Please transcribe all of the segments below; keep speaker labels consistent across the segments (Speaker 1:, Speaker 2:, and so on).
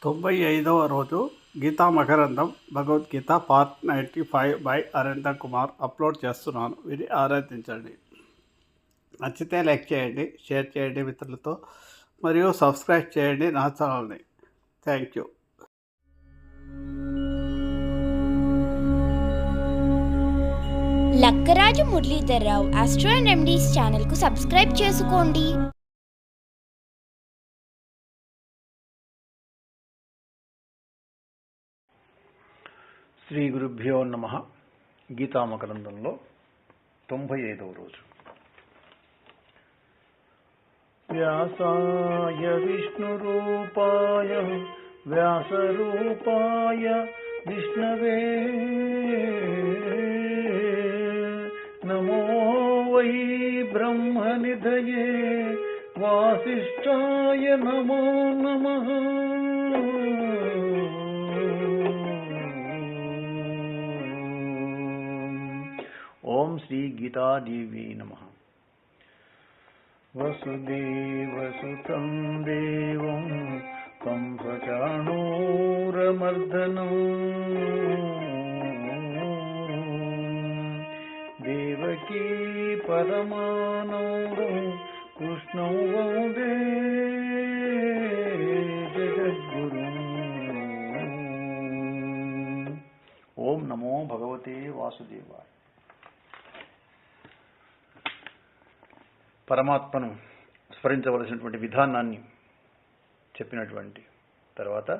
Speaker 1: 95వ రోజు గీతా మకరందం Bhagavad Gita part 95 by Aravinda Kumar upload చేస్తున్నాను. విని ఆరాధించండి. నచ్చితే లైక్ చేయండి, షేర్ చేయండి మిత్రులతో, మరియు సబ్స్క్రైబ్ చేయండి నా ఛానల్ని. Thank you.
Speaker 2: Lakkaraju Muralidhar Rao astro and remedies ఛానల్కు సబ్స్క్రైబ్ చేసుకోండి.
Speaker 3: శ్రీ గురుభ్యో నమః. గీతామకరందంలో 95వ రోజు. వ్యాసాయ విష్ణురూపాయ వ్యాసరూపాయ విష్ణవే నమో వై బ్రహ్మనిధయే వాసిష్ఠాయ నమో నమః. ఓం శ్రీ గీతాదేవి నమః. వసుదేవసుతం దేవం కంసచాణూరమర్దనం దేవకీ పరమానందం కృష్ణం వందే జగద్గురుం. ఓం నమో భగవతే వాసుదేవాయ. పరమాత్మను స్మరించవలసినటువంటి విధానాన్ని చెప్పినటువంటి తర్వాత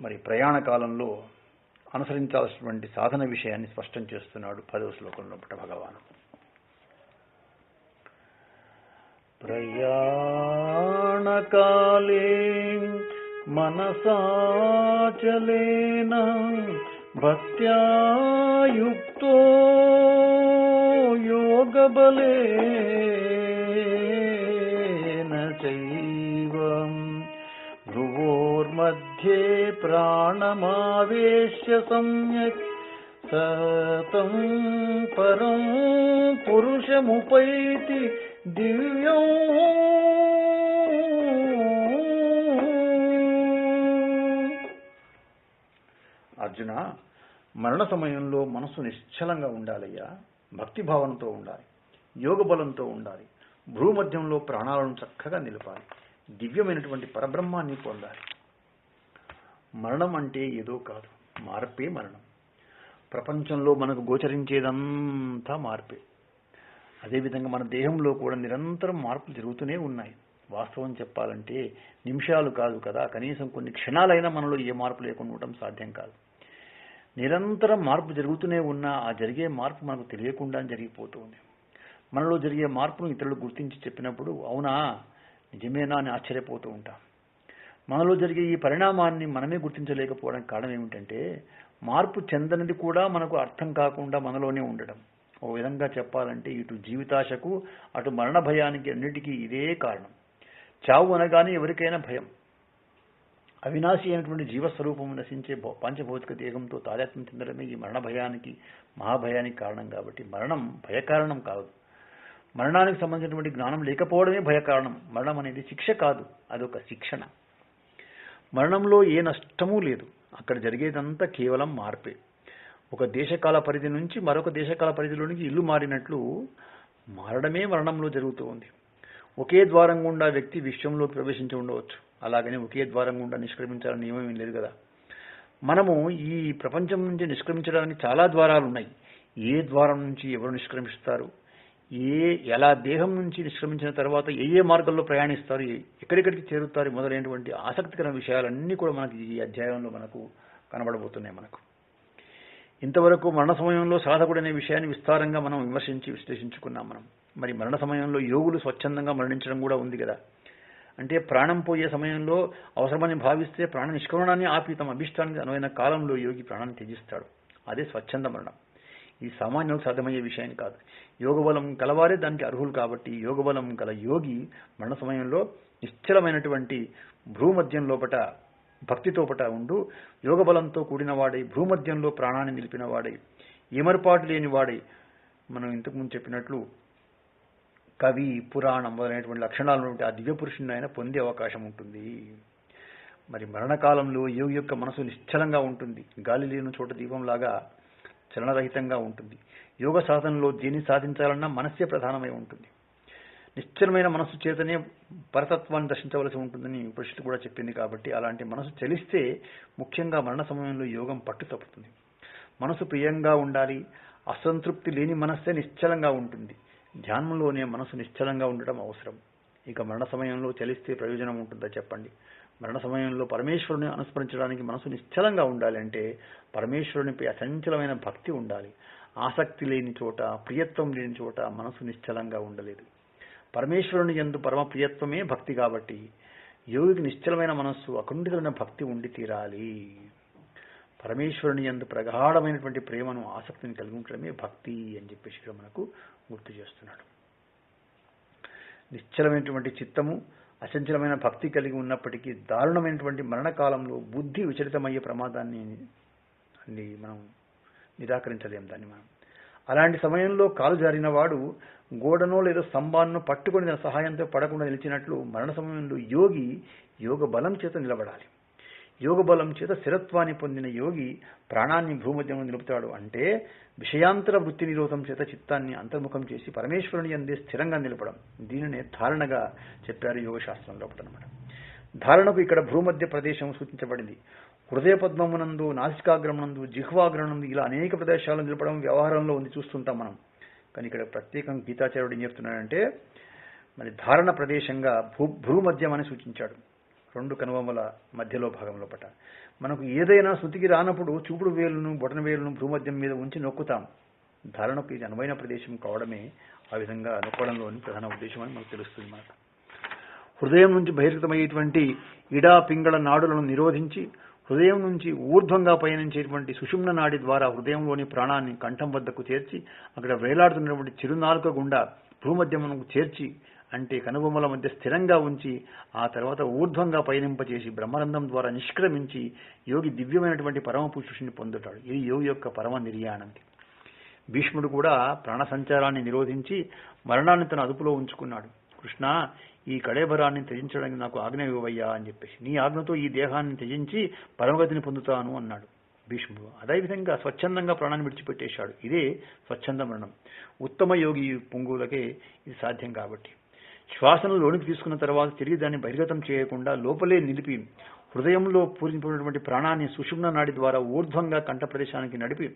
Speaker 3: మరి ప్రయాణ కాలంలో అనుసరించాల్సినటువంటి సాధన విషయాన్ని స్పష్టం చేస్తున్నాడు 10వ శ్లోకంలో భగవాను. ప్రయాణకాలే మనసాచలేన భక్త్యా యుక్తో యోగబలేన చైవ భ్రువోర్मध्ये ప్రాణమావేశ్య సమ్యక్ సతం పరం పురుషముపైతి దివ్యం. అర్జున, మరణ సమయంలో మనసు నిశ్చలంగా ఉండాలయ్యా. భక్తి భావనతో ఉండాలి, యోగ బలంతో ఉండాలి. భూమధ్యంలో ప్రాణాలను చక్కగా నిలపాలి. దివ్యమైనటువంటి పరబ్రహ్మాన్ని పొందాలి. మరణం అంటే ఏదో కాదు, మార్పే మరణం. ప్రపంచంలో మనకు గోచరించేదంతా మార్పే. అదేవిధంగా మన దేహంలో కూడా నిరంతరం మార్పులు జరుగుతూనే ఉన్నాయి. వాస్తవం చెప్పాలంటే నిమిషాలు కాదు కదా, కనీసం కొన్ని క్షణాలైనా మనలో ఏ మార్పు లేకుండా ఉండటం సాధ్యం కాదు. నిరంతరం మార్పు జరుగుతూనే ఉన్నా ఆ జరిగే మార్పు మనకు తెలియకుండా జరిగిపోతుంది. మనలో జరిగే మార్పును ఇతరులు గుర్తించి చెప్పినప్పుడు అవునా, నిజమేనా అని ఆశ్చర్యపోతూ ఉంటాం. మనలో జరిగే ఈ పరిణామాన్ని మనమే గుర్తించలేకపోవడానికి కారణం ఏమిటంటే మార్పు చెందనిది కూడా మనకు అర్థం కాకుండా మనలోనే ఉండడం. ఓ విధంగా చెప్పాలంటే ఇటు జీవితాశకు అటు మరణ భయానికి అన్నిటికీ ఇదే కారణం. చావు అనగానే ఎవరికైనా భయం. అవినాశి అయినటువంటి జీవస్వరూపం నశించే పంచభౌతిక దేహంతో తాదాత్మ్యం చెందడమే ఈ మరణ భయానికి, మహాభయానికి కారణం. కాబట్టి మరణం భయకారణం కాదు. మరణానికి సంబంధించినటువంటి జ్ఞానం లేకపోవడమే భయకారణం. మరణం అనేది శిక్ష కాదు, అదొక శిక్షణ. మరణంలో ఏ నష్టమూ లేదు. అక్కడ జరిగేదంతా కేవలం మార్పే. ఒక దేశకాల పరిధి నుంచి మరొక దేశకాల పరిధిలోనికి ఇల్లు మారినట్లు మారడమే మరణంలో జరుగుతూ ఉంది. ఒకే ద్వారం గుండా వ్యక్తి విశ్వంలోకి ప్రవేశించి ఉండవచ్చు, అలాగనే ఒకే ద్వారం గుండా నిష్క్రమించాలని నియమం ఏం లేదు కదా. మనము ఈ ప్రపంచం నుంచి నిష్క్రమించడానికి చాలా ద్వారాలు ఉన్నాయి. ఏ ద్వారం నుంచి ఎవరు నిష్క్రమిస్తారు, ఎలా దేహం నుంచి నిష్క్రమించిన తర్వాత ఏ మార్గంలో ప్రయాణిస్తారు, ఎక్కడెక్కడికి చేరుతారు మొదలైనటువంటి ఆసక్తికరమైన విషయాలన్నీ కూడా మనకి ఈ అధ్యాయంలో మనకు కనబడబోతున్నాయి. మనకు ఇంతవరకు మరణ సమయంలో సాధకుడనే విషయాన్ని విస్తారంగా మనం విశ్లేషించుకున్నాం. మరి మరణ సమయంలో యోగులు స్వచ్ఛందంగా మరణించడం కూడా ఉంది కదా. అంటే ప్రాణం పోయే సమయంలో అవసరమని భావిస్తే ప్రాణ నిష్క్రమణాన్ని ఆపి తమ అభిష్టానికి అనువైన కాలంలో యోగి ప్రాణాన్ని త్యజిస్తాడు. అదే స్వచ్ఛంద మరణం. ఈ సామాన్యులకు సాధ్యమయ్యే విషయం కాదు. యోగబలం కలవారే దానికి అర్హులు. కాబట్టి యోగబలం గల యోగి మరణ సమయంలో నిశ్చలమైనటువంటి భూమధ్యం లోపట భక్తితోపట ఉండు యోగబలంతో కూడినవాడై భూమధ్యంలో ప్రాణాన్ని నిలిపినవాడై ఏమర్పాటు లేనివాడై మనం ఇంతకుముందు చెప్పినట్లు కవి పురాణం మొదలైనటువంటి లక్షణాలు ఉంటే ఆ దివ్య పురుషుని ఆయన పొందే అవకాశం ఉంటుంది. మరి మరణకాలంలో యోగి యొక్క మనసు నిశ్చలంగా ఉంటుంది. గాలి లేని చోట దీపంలాగా చలనరహితంగా ఉంటుంది. యోగ సాధనలో దేన్ని సాధించాలన్నా మనస్సే ప్రధానమై ఉంటుంది. నిశ్చలమైన మనస్సు చేతనే పరతత్వాన్ని దర్శించవలసి ఉంటుందని ఉపనిషత్తు కూడా చెప్పింది. కాబట్టి అలాంటి మనసు చలిస్తే ముఖ్యంగా మరణ సమయంలో యోగం పట్టు తప్పుతుంది. మనసు ప్రియంగా ఉండాలి. అసంతృప్తి లేని మనస్సే నిశ్చలంగా ఉంటుంది. ధ్యానంలోనే మనసు నిశ్చలంగా ఉండడం అవసరం. ఇక మరణ సమయంలో చలిస్తే ప్రయోజనం ఉంటుందా చెప్పండి. మరణ సమయంలో పరమేశ్వరుని అనుస్మరించడానికి మనసు నిశ్చలంగా ఉండాలి అంటే పరమేశ్వరునిపై అచంచలమైన భక్తి ఉండాలి. ఆసక్తి లేని చోట, ప్రియత్వం లేని చోట మనసు నిశ్చలంగా ఉండలేదు. పరమేశ్వరుని యందు పరమ ప్రియత్వమే భక్తి. కాబట్టి యోగికి నిశ్చలమైన మనస్సు, అకుంఠితమైన భక్తి ఉండి తీరాలి. పరమేశ్వరుని యందు ప్రగాఢమైనటువంటి ప్రేమను, ఆసక్తిని కలిగి ఉండడమే భక్తి అని చెప్పేసి ఇక్కడ మనకు గుర్తు చేస్తున్నాడు. నిశ్చలమైనటువంటి చిత్తము, అచంచలమైన భక్తి కలిగి ఉన్నప్పటికీ దారుణమైనటువంటి మరణకాలంలో బుద్ధి విచలితమయ్యే ప్రమాదాన్ని మనం నిరాకరించలేం దాన్ని మనం. అలాంటి సమయంలో కాలు జారిన వాడు గోడనో లేదా స్తంభాన్నో పట్టుకొని తన సహాయంతో పడకుండా నిలిచినట్లు మరణ సమయంలో యోగి యోగ బలం చేత నిలబడాలి. యోగ బలం చేత స్థిరత్వాన్ని పొందిన యోగి ప్రాణాన్ని భూమధ్యంలో నిలుపుతాడు. అంటే విషయాంతర వృత్తి నిరోధం చేత చిత్తాన్ని అంతర్ముఖం చేసి పరమేశ్వరుని యందే స్థిరంగా నిలపడం. దీనినే ధారణగా చెప్పారు యోగశాస్త్రంలో అనమాట. ధారణకు ఇక్కడ భూమధ్య ప్రదేశం సూచించబడింది. హృదయ పద్మమునందు, నాసికాగ్రమునందు, జిహ్వాగ్రమునందు ఇలా అనేక ప్రదేశాలను నిలపడం వ్యవహారంలో ఉంది, చూస్తుంటాం మనం. కానీ ఇక్కడ ప్రత్యేకంగా గీతాచార్యుడు ఏం చెప్తున్నాడంటే మరి ధారణ ప్రదేశంగా భూమధ్యం అని సూచించాడు. రెండు కనుబొమ్మల మధ్యలో భాగంలో పట. మనకు ఏదైనా శృతికి రానప్పుడు చూపుడు వేలును, బొటన వేలును భూమధ్యం మీద ఉంచి నొక్కుతాం. ధారణకు ఇది అనువైన ప్రదేశం కావడమే ఆ విధంగా నొక్కడంలోని ప్రధాన ఉద్దేశం అని మనకు తెలుస్తుంది. మనకు హృదయం నుంచి బహిర్గతమయ్యేటువంటి ఇడా పింగళ నాడులను నిరోధించి హృదయం నుంచి ఊర్ధ్వంగా పయనించేటువంటి సుషుమ్న నాడి ద్వారా హృదయంలోని ప్రాణాన్ని కంఠం వద్దకు చేర్చి అక్కడ వేలాడుతున్నటువంటి చిరునాలుక గుండా భూమధ్యమునకు చేర్చి అంటే కనుబొమ్మల మధ్య స్థిరంగా ఉంచి ఆ తర్వాత ఊర్ధ్వంగా పయనింపచేసి బ్రహ్మరంధం ద్వారా నిష్క్రమించి యోగి దివ్యమైనటువంటి పరమ పురుషుని పొందుతాడు. ఇది యోగి యొక్క పరమ నిర్యాణంతి. భీష్ముడు కూడా ప్రాణ సంచారాన్ని నిరోధించి మరణాన్ని తన అదుపులో ఉంచుకున్నాడు. కృష్ణ, ఈ కళేబరాన్ని త్యజించడానికి నాకు ఆజ్ఞ ఇవ్వవయ్యా అని చెప్పేసి, నీ ఆజ్ఞతో ఈ దేహాన్ని త్యజించి పరమగతిని పొందుతాను అన్నాడు భీష్ముడు. అదేవిధంగా స్వచ్ఛందంగా ప్రాణాన్ని విడిచిపెట్టేశాడు. ఇదే స్వచ్ఛంద మరణం. ఉత్తమ యోగి పొంగులకే ఇది సాధ్యం. కాబట్టి శ్వాసను లోనికి తీసుకున్న తర్వాత తిరిగి దాన్ని బహిర్గతం చేయకుండా లోపలే నిలిపి హృదయంలో పూరించినటువంటి ప్రాణాన్ని సుషుమ్న నాడి ద్వారా ఊర్ధ్వంగా కంఠ ప్రదేశానికి నడిపి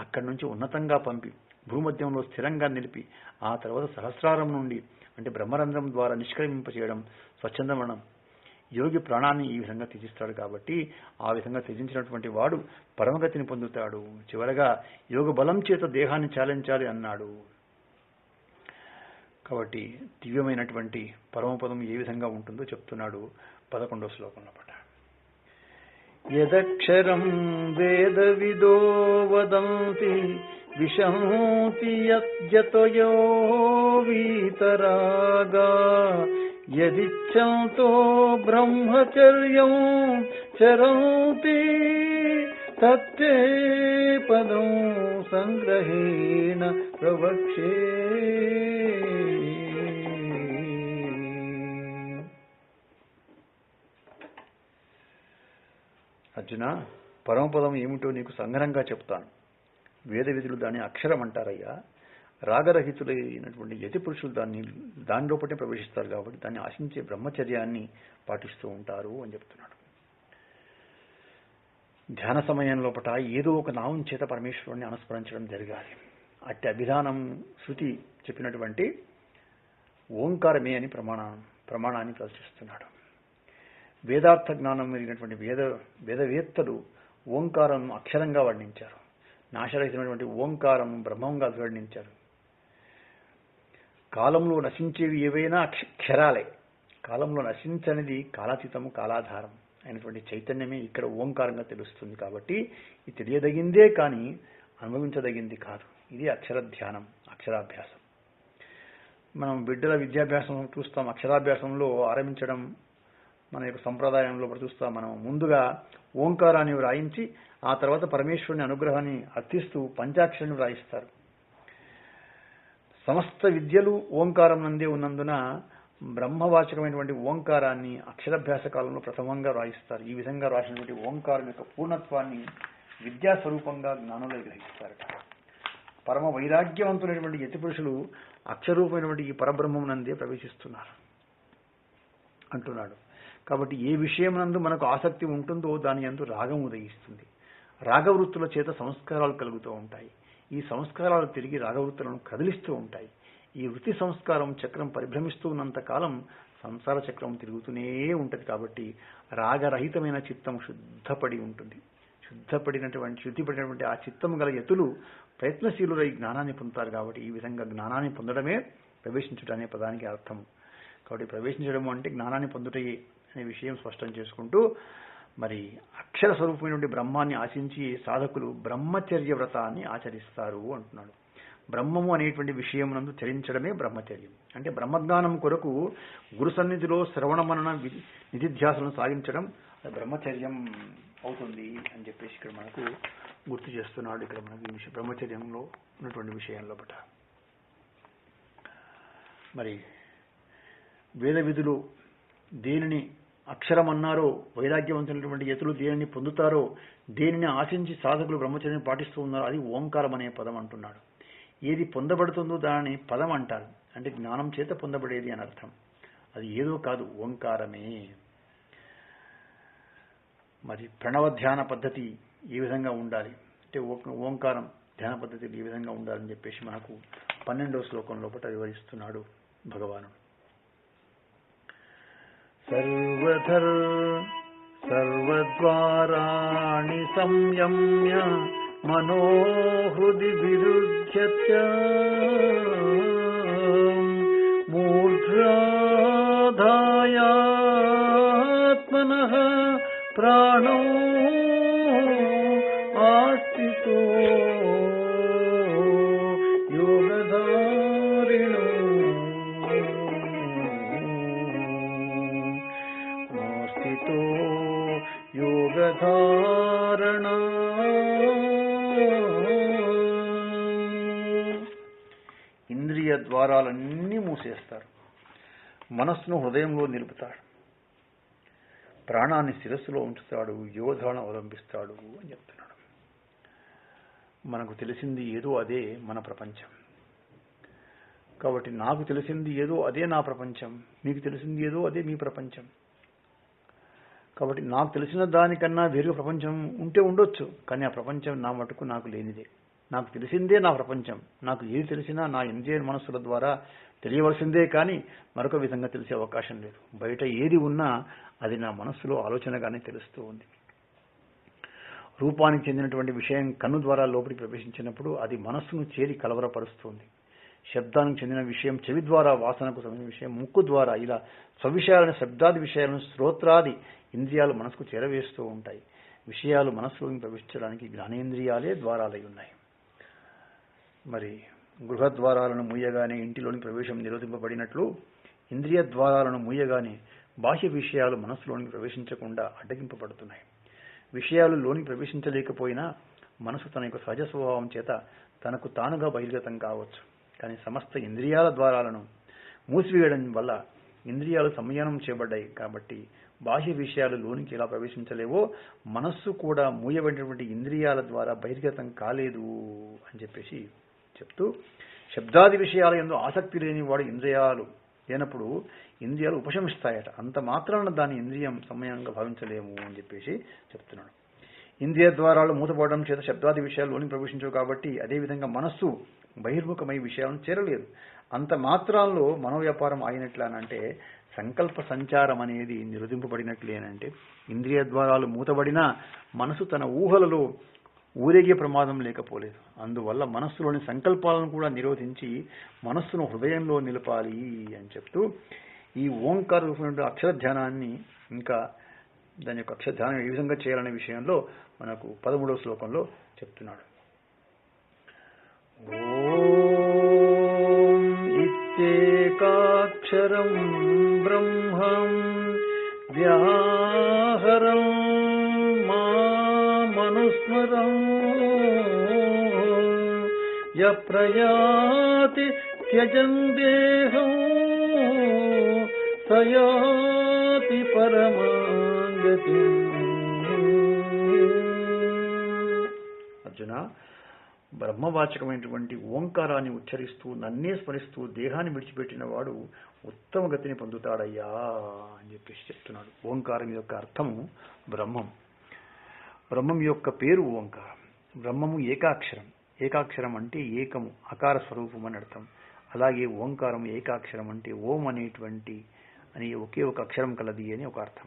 Speaker 3: అక్కడి నుంచి ఉన్నతంగా పంపి భూమధ్యంలో స్థిరంగా నిలిపి ఆ తర్వాత సహస్రారం నుండి అంటే బ్రహ్మరంధ్రం ద్వారా నిష్క్రమింపచేయడం స్వచ్ఛంద మరణం. యోగి ప్రాణాన్ని ఈ విధంగా త్యజిస్తాడు. కాబట్టి ఆ విధంగా త్యజించినటువంటి వాడు పరమగతిని పొందుతాడు. చివరగా యోగ బలం చేత దేహాన్ని చాలించాలి అన్నాడు. కాబట్టి దివ్యమైనటువంటి పరమపదం ఏ విధంగా ఉంటుందో చెప్తున్నాడు 11వ శ్లోకంలో పట. యదక్షరం వేద విదో వదంతి విశంతి యత్యతయో వీతరాగా యదిచ్ఛంతో బ్రహ్మచర్యం చరంతి తత్తే పదం సంగ్రహేణ ప్రవక్షే. అర్జున, పరమపదం ఏమిటో నీకు సంగ్రహంగా చెప్తాను. వేద విధులు దాన్ని అక్షరం అంటారయ్యా. రాగరహితులైనటువంటి యతి పురుషులు దాని లోపటే ప్రవేశిస్తారు. కాబట్టి దాన్ని ఆశించే బ్రహ్మచర్యాన్ని పాటిస్తూ ఉంటారు అని చెప్తున్నాడు. ధ్యాన సమయం లోపట ఏదో ఒక నామం చేత పరమేశ్వరుని అనుస్మరించడం జరగాలి. అట్టి అభిధానం శృతి చెప్పినటువంటి ఓంకారమే అని ప్రమాణాన్ని ప్రదర్శిస్తున్నాడు. వేదార్థ జ్ఞానం మెరిగినటువంటి వేదవేత్తలు ఓంకారం అక్షరంగా వర్ణించారు. నాశరహితమైనటువంటి ఓంకారం బ్రహ్మంగా వర్ణించారు. కాలంలో నశించేవి ఏవైనా క్షరాలే. కాలంలో నశించనిది కాలాతీతము, కాలాధారం అయినటువంటి చైతన్యమే ఇక్కడ ఓంకారంగా తెలుస్తుంది. కాబట్టి ఇది తెలియదగిందే కానీ అనుభవించదగింది కాదు. ఇది అక్షర ధ్యానం, అక్షరాభ్యాసం. మనం బిడ్డల విద్యాభ్యాసం చూస్తాం. అక్షరాభ్యాసంలో ఆరంభించడం మన యొక్క సంప్రదాయంలో చూస్తాం. మనం ముందుగా ఓంకారాన్ని వ్రాయించి ఆ తర్వాత పరమేశ్వరుని అనుగ్రహాన్ని అర్థిస్తూ పంచాక్షరిని వ్రాయిస్తారు. సమస్త విద్యలు ఓంకారం నందే ఉన్నందున బ్రహ్మవాచకమైనటువంటి ఓంకారాన్ని అక్షరాభ్యాస కాలంలో ప్రథమంగా రాయిస్తారు. ఈ విధంగా రాసినటువంటి ఓంకారం యొక్క పూర్ణత్వాన్ని విద్యాస్వరూపంగా జ్ఞానంలో గ్రహిస్తారట. పరమ వైరాగ్యవంతులైనటువంటి యతి పురుషులు అక్షరూపమైనటువంటి ఈ పరబ్రహ్మమునందే ప్రవేశిస్తున్నారు అంటున్నాడు. కాబట్టి ఏ విషయమునందు మనకు ఆసక్తి ఉంటుందో దాని యందు రాగం ఉదయిస్తుంది. రాగవృత్తుల చేత సంస్కారాలు కలుగుతూ ఉంటాయి. ఈ సంస్కారాలు తిరిగి రాగవృత్తులను కదిలిస్తూ ఉంటాయి. ఈ వృత్తి సంస్కారం చక్రం పరిభ్రమిస్తూ ఉన్నంత కాలం సంసార చక్రం తిరుగుతూనే ఉంటుంది. కాబట్టి రాగరహితమైన చిత్తం శుద్ధపడి ఉంటుంది. శుద్ధిపడినటువంటి ఆ చిత్తము గల యతులు ప్రయత్నశీలురై జ్ఞానాన్ని పొందుతారు. కాబట్టి ఈ విధంగా జ్ఞానాన్ని పొందడమే ప్రవేశించుట అనే పదానికి అర్థం. కాబట్టి ప్రవేశించడం అంటే జ్ఞానాన్ని పొందుటయే అనే విషయం స్పష్టం చేసుకుంటూ, మరి అక్షర స్వరూపమైనటువంటి బ్రహ్మాన్ని ఆశించి సాధకులు బ్రహ్మచర్య వ్రతాన్ని ఆచరిస్తారు అంటున్నాడు. బ్రహ్మము అనేటువంటి విషయమునందు చరించడమే బ్రహ్మచర్యం. అంటే బ్రహ్మజ్ఞానం కొరకు గురు సన్నిధిలో శ్రవణ మనన నిధిధ్యాసలను సాగించడం బ్రహ్మచర్యం అవుతుంది అని చెప్పేసి ఇక్కడ మనకు గుర్తు చేస్తున్నాడు. ఇక్కడ మనకి బ్రహ్మచర్యంలో ఉన్నటువంటి విషయంలో పట మరి వేద విధులు దేనిని అక్షరం అన్నారో, వైరాగ్యవంతులైనటువంటి యతులు దేనిని పొందుతారో, దేనిని ఆశించి సాధకులు బ్రహ్మచర్యం పాటిస్తూ ఉన్నారో అది ఓంకారం అనే పదం అంటున్నాడు. ఏది పొందబడుతుందో దానిని పదం అంటారు. అంటే జ్ఞానం చేత పొందబడేది అని అర్థం. అది ఏదో కాదు, ఓంకారమే. మరి ప్రణవ ధ్యాన పద్ధతి ఏ విధంగా ఉండాలి అంటే ఓంకారం ధ్యాన పద్ధతి ఏ విధంగా ఉండాలని చెప్పేసి మనకు 12వ శ్లోకం లోపల వివరిస్తున్నాడు భగవానుడు. సర్వద్వారాణి సంయమ్య మనోహృది విరుధ్యత్య మూర్ధ్యాధాయాత్మనః ప్రాణో ఆస్థితో యోగధారిణో ఆస్థితో యోగధారణ. ఇంద్రియ ద్వారాలన్నీ మూసేస్తారు. మనస్సును హృదయంలో నిలుపుతాడు. ప్రాణాన్ని శిరస్సులో ఉంచుతాడు. యోధాలను అవలంబిస్తాడు అని చెప్తున్నాడు. మనకు తెలిసింది ఏదో అదే మన ప్రపంచం. కాబట్టి నాకు తెలిసింది ఏదో అదే నా ప్రపంచం, మీకు తెలిసింది ఏదో అదే మీ ప్రపంచం. కాబట్టి నాకు తెలిసిన దానికన్నా వేరుగా ప్రపంచం ఉంటే ఉండొచ్చు, కానీ ఆ ప్రపంచం నా మటుకు నాకు లేనిదే. నాకు తెలిసిందే నా ప్రపంచం. నాకు ఏది తెలిసినా నా ఇంద్రియ మనస్సుల ద్వారా తెలియవలసిందే, కానీ మరొక విధంగా తెలిసే అవకాశం లేదు. బయట ఏది ఉన్నా అది నా మనస్సులో ఆలోచనగానే తెలుస్తూ ఉంది. రూపానికి చెందినటువంటి విషయం కన్ను ద్వారా లోపలికి ప్రవేశించినప్పుడు అది మనస్సును చేరి కలవరపరుస్తుంది. శబ్దానికి చెందిన విషయం చెవి ద్వారా, వాసనకు సంబంధించిన విషయం ముక్కు ద్వారా, ఇలా స్వవిషయాలను, శబ్దాది విషయాలను శ్రోత్రాది ఇంద్రియాలు మనసుకు చేరవేస్తూ ఉంటాయి. విషయాలు మనస్సులోకి ప్రవేశించడానికి జ్ఞానేంద్రియాలే ద్వారాలై ఉన్నాయి. మరి గృహద్వారాలను మూయగానే ఇంటిలోని ప్రవేశం నిరోధింపబడినట్లు ఇంద్రియ ద్వారాలను మూయగానే బాహ్య విషయాలు మనస్సులోనికి ప్రవేశించకుండా అడ్డగింపబడుతున్నాయి. విషయాలు లోనికి ప్రవేశించలేకపోయినా మనసు తన యొక్క సహజ స్వభావం చేత తనకు తానుగా బహిర్గతం కావచ్చు. కానీ సమస్త ఇంద్రియాల ద్వారాలను మూసివేయడం వల్ల ఇంద్రియాలు సంయమనం చేయబడ్డాయి. కాబట్టి బాహ్య విషయాలు లోనికి ఎలా ప్రవేశించలేవో మనస్సు కూడా మూయబడినటువంటి ఇంద్రియాల ద్వారా బహిర్గతం కాలేదు అని చెప్పేసి చెప్తూ, శబ్దాది విషయాల యందు ఆసక్తి లేని వాడు ఇంద్రియాలు లేనప్పుడు ఇంద్రియాలు ఉపశమిస్తాయట. అంత మాత్రాన దాని ఇంద్రియం సమయంగా భావించలేము అని చెప్పేసి చెప్తున్నాడు. ఇంద్రియ ద్వారాలు మూతపడడం చేత శబ్దాది విషయాలు లోనికి ప్రవేశించవు. కాబట్టి అదేవిధంగా మనస్సు బహిర్ముఖమై విషయాలను చేరలేదు. అంత మాత్రాల్లో మనోవ్యాపారం అయినట్లనంటే సంకల్ప సంచారం అనేది నిరోధింపబడినట్లేనంటే ఇంద్రియ ద్వారాలు మూతబడినా మనసు తన ఊహలలో ఊరేగే ప్రమాదం లేకపోలేదు. అందువల్ల మనస్సులోని సంకల్పాలను కూడా నిరోధించి మనస్సును హృదయంలో నిలపాలి అని చెప్తూ ఈ ఓంకార రూపమైన అక్షర ధ్యానాన్ని, ఇంకా దాని యొక్క అక్షర ధ్యానం ఏ విధంగా చేయాలనే విషయంలో మనకు 13వ శ్లోకంలో చెప్తున్నాడు. ఓం ఇత్యేకాక్షరం బ్రహ్మం వ్యాహరం మామనుస్మరం యప్రయాతి త్యజన్ దేహం సయాతి పరమాంగతి. అర్జున, బ్రహ్మవాచకమైనటువంటి ఓంకారాన్ని ఉచ్చరిస్తూ నన్నే స్మరిస్తూ దేహాన్ని విడిచిపెట్టిన వాడు ఉత్తమ గతిని పొందుతాడయ్యా అని చెప్పేసి చెప్తున్నాడు. ఓంకారం యొక్క అర్థము బ్రహ్మం. బ్రహ్మం యొక్క పేరు ఓంకారం. బ్రహ్మము ఏకాక్షరం. ఏకాక్షరం అంటే ఏకము, అకార స్వరూపం అని అర్థం. అలాగే ఓంకారం ఏకాక్షరం అంటే ఓం అనేటువంటి అని ఒకే ఒక అక్షరం కలది అని ఒక అర్థం.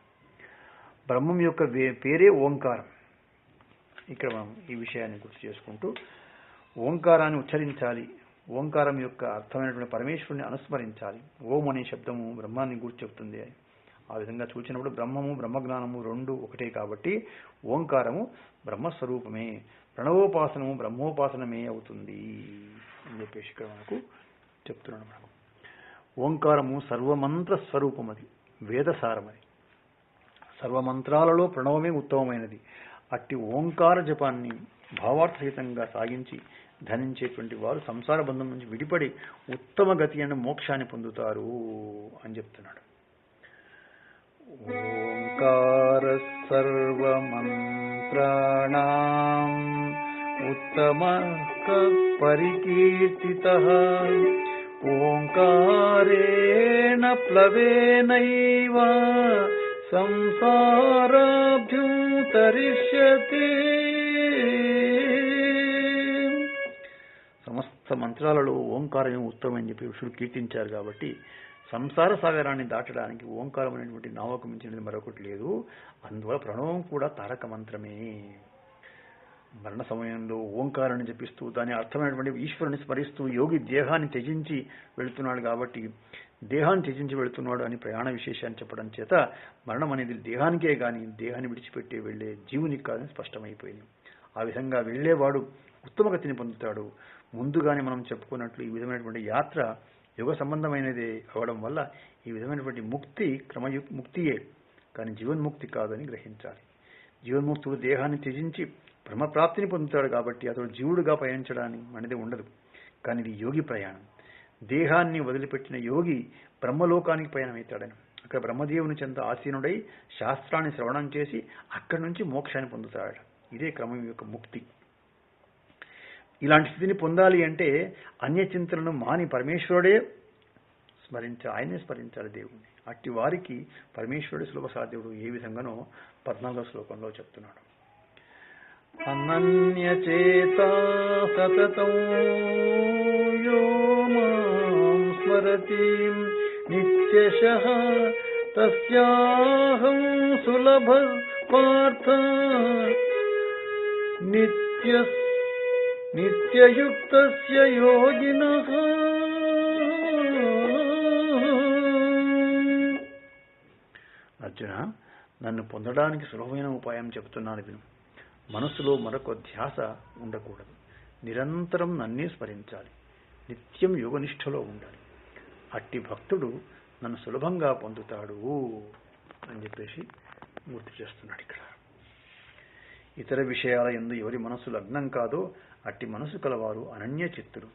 Speaker 3: బ్రహ్మం యొక్క పేరే ఓంకారం. ఇక్కడ మనం ఈ విషయాన్ని గుర్తు చేసుకుంటూ ఓంకారాన్ని ఉచ్చరించాలి. ఓంకారం యొక్క అర్థమైనటువంటి పరమేశ్వరుని అనుస్మరించాలి. ఓం అనే శబ్దము బ్రహ్మాన్ని గుర్తు చెప్తుంది. ఆ విధంగా చూసినప్పుడు బ్రహ్మము బ్రహ్మజ్ఞానము రెండు ఒకటే కాబట్టి ఓంకారము బ్రహ్మస్వరూపమే, ప్రణవోపాసనము బ్రహ్మోపాసనమే అవుతుంది అని చెప్పేసి ఇక్కడ మనకు చెప్తున్నాడు. మనకు ఓంకారము సర్వమంత్ర స్వరూపం, అది వేదసారమది. సర్వమంత్రాలలో ప్రణవమే ఉత్తమమైనది. అట్టి ఓంకార జపాన్ని భావార్థహితంగా సాగించి ధనించేటువంటి వారు సంసార బంధం నుంచి విడిపడి ఉత్తమ గతి అనే మోక్షాన్ని పొందుతారు అని చెప్తున్నాడు. ఓంకార సర్వమంత్రాణాం ఉత్తమః పరికీర్తితః ఓంకారేణ ప్లవేనైవ సంసారాభ్యుతరిష్యతి. సమస్త మంత్రాలలో ఓంకారమే ఉత్తమం అని చెప్పి ఋషులు కీర్తించారు. కాబట్టి సంసార సాగరాన్ని దాటడానికి ఓంకారం అనేటువంటి నావకు మించినది మరొకటి లేదు. అందువల్ల ప్రణవం కూడా తారక మంత్రమే. మరణ సమయంలో ఓంకారాన్ని జపిస్తూ దాని అర్థమైనటువంటి ఈశ్వరుని స్మరిస్తూ యోగి దేహాన్ని త్యజించి వెళుతున్నాడు. కాబట్టి దేహాన్ని త్యజించి వెళుతున్నాడు అని ప్రయాణ విశేషాన్ని చెప్పడం చేత మరణం అనేది దేహానికే కానీ దేహాన్ని విడిచిపెట్టి వెళ్లే జీవునికి కాదని స్పష్టమైపోయింది. ఆ విధంగా వెళ్లేవాడు ఉత్తమ గతిని పొందుతాడు. ముందుగానే మనం చెప్పుకున్నట్లు ఈ విధమైనటువంటి యాత్ర యుగ సంబంధమైనదే అవడం వల్ల ఈ విధమైనటువంటి ముక్తి ముక్తియే కానీ జీవన్ముక్తి కాదని గ్రహించాలి. జీవన్ముక్తుడు దేహాన్ని త్యజించి బ్రహ్మప్రాప్తిని పొందుతాడు. కాబట్టి అతడు జీవుడుగా పయనించడానికి అనేది ఉండదు. కానీ ఇది యోగి ప్రయాణం. దేహాన్ని వదిలిపెట్టిన యోగి బ్రహ్మలోకానికి పయనమవుతాడని, అక్కడ బ్రహ్మదేవుని చెంత ఆసీనుడై శాస్త్రాన్ని శ్రవణం చేసి అక్కడి నుంచి మోక్షాన్ని పొందుతాడు. ఇదే క్రమం యొక్క ముక్తి. ఇలాంటి స్థితిని పొందాలి అంటే అన్య చింతనను మాని పరమేశ్వరుడే ఆయనే స్మరించాలి దేవుణ్ణి. అట్టి వారికి పరమేశ్వరుడు సులభ సాధ్యుడు. ఏ విధంగానో 14వ శ్లోకంలో చెప్తున్నాడు. అనన్యచేతా సతతం యో మాం స్మరతి నిత్యశః తస్యాహం సులభ పార్థ నిత్యయుక్తస్య యోగినః. అర్జున, నన్ను పొందడానికి సులభమైన ఉపాయం చెబుతున్నాను విను. మనసులో మరొక ధ్యాస ఉండకూడదు. నిరంతరం నన్నే స్మరించాలి. నిత్యం యోగనిష్టలో ఉండాలి. అట్టి భక్తుడు నన్ను సులభంగా పొందుతాడు అని చెప్పేసి గుర్తు చేస్తున్నాడు. ఇక్కడ ఇతర విషయాల యందు ఎవరి మనసు లగ్నం కాదో అట్టి మనసు కలవారు అనన్య చిత్తులు.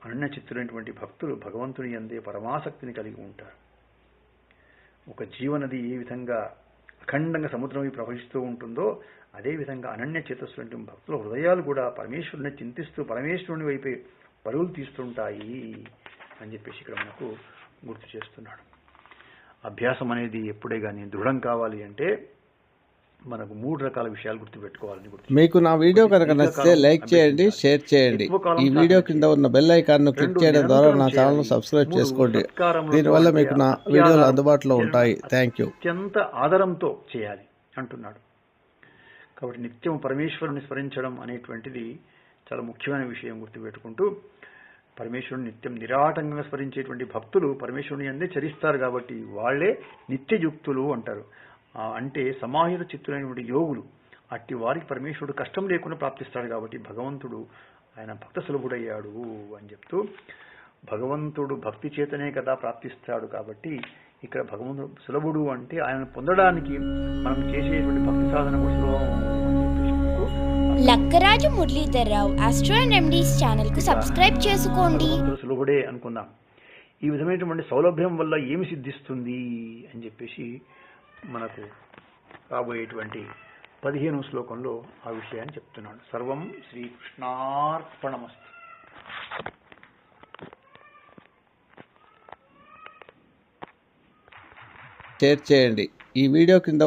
Speaker 3: అనన్య చిత్తులైనటువంటి భక్తులు భగవంతుని యందే పరమాసక్తిని కలిగి ఉంటారు. ఒక జీవనది ఏ విధంగా అఖండంగా సముద్రం ప్రవహిస్తూ ఉంటుందో అదేవిధంగా అనన్య చేతస్సు భక్తుల హృదయాలు కూడా పరమేశ్వరుని చింతిస్తూ పరమేశ్వరుని వైపే పరుగులు తీస్తుంటాయి అని చెప్పేసి ఇక్కడ మనకు గుర్తు చేస్తున్నాడు. అభ్యాసం అనేది ఎప్పుడే కానీ దృఢం కావాలి అంటే మనకు 3 రకాల విషయాలు గుర్తుపెట్టుకోవాలని
Speaker 4: మీకు నా వీడియో కనుక నచ్చితే లైక్ చేయండి, షేర్ చేయండి. ఈ వీడియో కింద ఉన్న బెల్ ఐకాన్ను క్లిక్ చేయడం ద్వారా నా ఛానల్ను సబ్స్క్రైబ్ చేసుకోండి. దీనివల్ల మీకు నా వీడియోలు అందుబాటులో ఉంటాయి. Thank you.
Speaker 3: అత్యంత ఆదరంతో చేయాలి అంటున్నాడు. కాబట్టి నిత్యం పరమేశ్వరుని స్మరించడం అనేటువంటిది చాలా ముఖ్యమైన విషయం గుర్తుపెట్టుకుంటూ పరమేశ్వరుని నిత్యం నిరాటంకంగా స్మరించేటువంటి భక్తులు పరమేశ్వరుని అందే చరిస్తారు. కాబట్టి వాళ్లే నిత్యయుక్తులు అంటారు. అంటే సమాహిత చిత్తులైనటువంటి యోగులు. అట్టి వారికి పరమేశ్వరుడు కష్టం లేకుండా ప్రాప్తిస్తాడు. కాబట్టి భగవంతుడు ఆయన భక్త సులభుడయ్యాడు అని చెప్తూ భగవంతుడు భక్తి చేతనే కదా ప్రాప్తిస్తాడు. కాబట్టి ఇక్కడ భగవంతుడు సులభుడు అంటే ఆయన పొందడానికి మనం చేసేటువంటి భక్తి సాధన సులభం.
Speaker 2: Lakkaraju Muralidhar Rao astro and remedies channel కు సబ్స్క్రైబ్ చేసుకోండి.
Speaker 3: సులభుడే అనుకుందాం. ఈ విధమైనటువంటి సౌలభ్యం వల్ల ఏమి సిద్ధిస్తుంది అని చెప్పేసి మనకు రాబోయేటువంటి 15వ శ్లోకంలో ఆ విషయాన్ని చెప్తున్నాడు. సర్వం శ్రీకృష్ణార్పణమస్తు.
Speaker 4: షేర్ చేయండి. ఈ వీడియో కింద